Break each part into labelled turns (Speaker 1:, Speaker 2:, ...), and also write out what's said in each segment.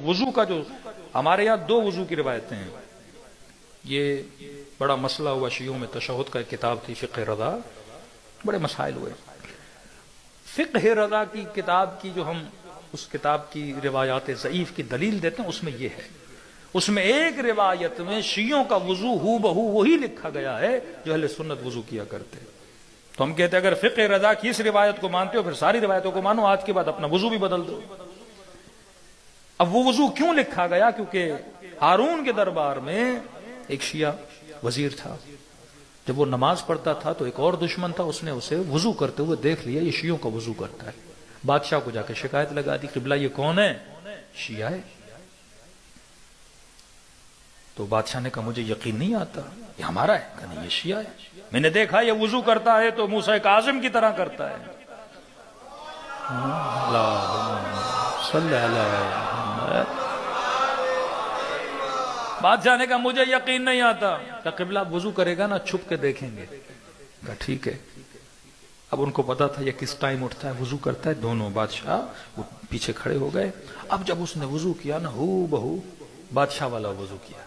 Speaker 1: وضو کا جو ہمارے یہاں دو وضو کی روایتیں ہیں، یہ بڑا مسئلہ ہوا شیعوں میں، تشہد کا ایک کتاب تھی فقہ رضا، بڑے مسائل ہوئے۔ فقہ رضا کی کتاب کی جو ہم اس کتاب کی روایات ضعیف کی دلیل دیتے ہیں، اس میں یہ ہے، اس میں ایک روایت میں شیعوں کا وضو ہو بہو وہی لکھا گیا ہے جو اہل سنت وضو کیا کرتے ہیں۔ تو ہم کہتے ہیں اگر فقہ رضا کی اس روایت کو مانتے ہو پھر ساری روایتوں کو مانو، آج کے بعد اپنا وضو بھی بدل دو۔ اب وہ وضو کیوں لکھا گیا؟ کیونکہ ہارون کے دربار میں ایک شیعہ وزیر تھا، جب وہ نماز پڑھتا تھا تو ایک اور دشمن تھا، اس نے اسے وضو کرتے ہوئے دیکھ لیا، یہ شیعوں کا وضو کرتا ہے۔ بادشاہ کو جا کے شکایت لگا دی، قبلہ یہ کون ہے؟ شیعہ ہے۔ تو بادشاہ نے کہا مجھے یقین نہیں آتا، یہ ہمارا ہے؟ کہا نہیں، یہ شیعہ ہے، میں نے دیکھا یہ وضو کرتا ہے تو موسیٰ کاظم کی طرح کرتا ہے۔ صلی اللہ، بادشاہ نے کہا مجھے یقین نہیں آتا، کہ قبلہ وضو کرے گا نا چھپ کے دیکھیں گے۔ کہا ٹھیک ہے۔ اب ان کو پتا تھا یہ کس ٹائم اٹھتا ہے، وضو کرتا ہے، دونوں بادشاہ وہ پیچھے کھڑے ہو گئے۔ اب جب اس نے وضو کیا نا ہو بہو بادشاہ والا وضو کیا،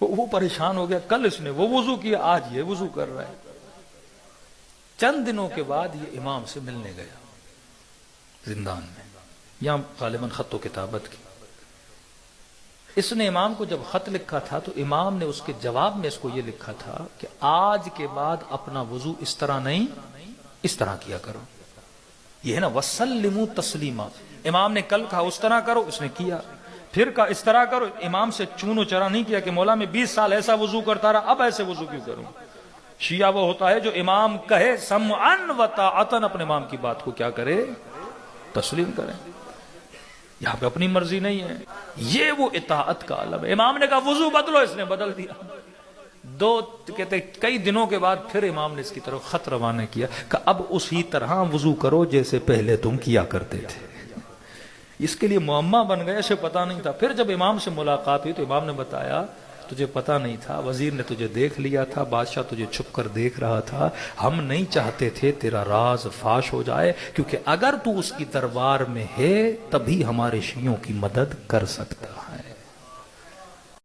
Speaker 1: وہ پریشان ہو گیا، کل اس نے وہ وضو کیا، آج یہ وضو کر رہا ہے۔ چند دنوں کے بعد یہ امام سے ملنے گیا زندان میں، یہاں غالباً خط و کتابت کی۔ اس نے امام کو جب خط لکھا تھا تو امام نے اس کے جواب میں اس کو یہ لکھا تھا کہ آج کے بعد اپنا وضو اس طرح نہیں، اس طرح کیا کرو۔ یہ ہے نا وسلموا تسلیما، امام نے کل کہا اس طرح کرو، اس نے کیا، پھر کہا اس طرح کرو، امام سے چون و چرا نہیں کیا کہ مولا میں 20 سال ایسا وضو کرتا رہا، اب ایسے وضو کیوں کروں۔ شیعہ وہ ہوتا ہے جو امام کہے سمعن و طاعتن، اپنے امام کی بات کو کیا کرے؟ تسلیم کرے۔ یہاں پہ اپنی مرضی نہیں ہے، یہ وہ اطاعت کا عالم ہے۔ امام نے کہا وضو بدلو، اس نے بدل دیا۔ کہتے کئی دنوں کے بعد پھر امام نے اس کی طرف خط روانہ کیا کہ اب اسی طرح وضو کرو جیسے پہلے تم کیا کرتے تھے۔ اس کے لیے معمہ بن گیا، اسے پتا نہیں تھا۔ پھر جب امام سے ملاقات ہوئی تو امام نے بتایا تجھے پتا نہیں تھا، وزیر نے تجھے دیکھ لیا تھا، بادشاہ تجھے چھپ کر دیکھ رہا تھا، ہم نہیں چاہتے تھے تیرا راز فاش ہو جائے، کیونکہ اگر تو اس کی دربار میں ہے تبھی ہمارے شیعوں کی مدد کر سکتا۔